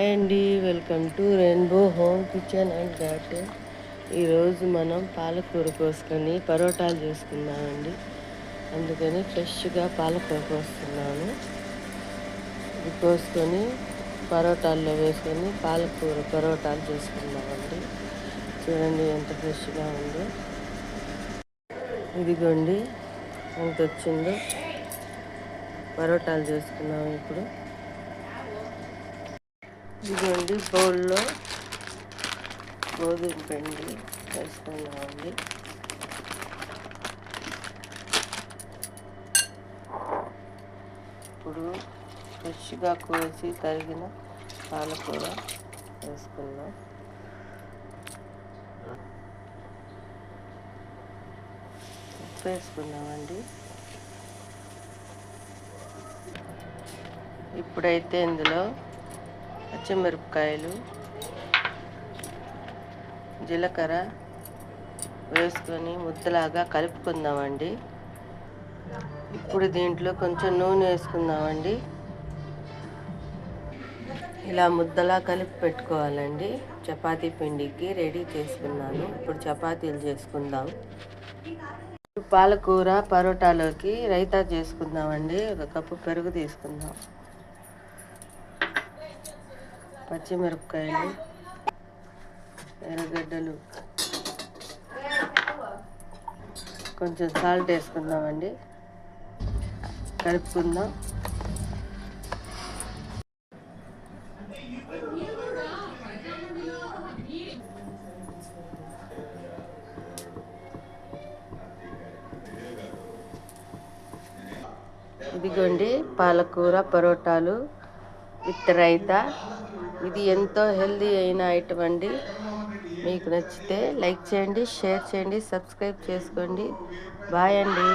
Hi అండి, welcome to rainbow home kitchen and garden. ఈరోజు మనం పాలకూర కోసుకొని పరోటాలు చేసుకుందామండి. అందుకని ఫ్రెష్గా పాలకూర కోస్తున్నాను. ఇది కోసుకొని పరోటాల్లో వేసుకొని పాలకూర పరోటాలు చేసుకుందామండి. చూడండి ఎంత ఫ్రెష్గా ఉందో. ఇదిగోండి ఎంత వచ్చిందో. పరోటాలు చేసుకున్నాము ఇప్పుడు. ఇదిగోండి బౌల్లో గోధుమ పిండి వేసుకున్నామండి. ఇప్పుడు ఫ్రెష్గా కోసి తరిగిన పాలకూర వేసుకుందాం. ఉప్పు వేసుకుందామండి. ఇప్పుడైతే ఇందులో పచ్చిమిరపకాయలు, జీలకర్ర వేసుకొని ముద్దలాగా కలుపుకుందామండి. ఇప్పుడు దీంట్లో కొంచెం నూనె వేసుకుందామండి. ఇలా ముద్దలా కలిపి పెట్టుకోవాలండి. చపాతీ పిండికి రెడీ చేసుకున్నాను. ఇప్పుడు చపాతీలు చేసుకుందాం. పాలకూర పరోటాలోకి రైతా చేసుకుందామండి. 1 కప్పు పెరుగు తీసుకుందాం. పచ్చిమిరపకాయలు, ఎర్రగడ్డలు, కొంచెం సాల్ట్ వేసుకుందామండి. కలుపుకుందాం. ఇదిగోండి పాలకూర పరోటాలు విత్ రైతా. ఇది ఎంతో హెల్దీ అయిన ఐటమ్ అండి. మీకు నచ్చితే లైక్ చేయండి, షేర్ చేయండి, సబ్స్క్రైబ్ చేసుకోండి. బాయ్ అండి.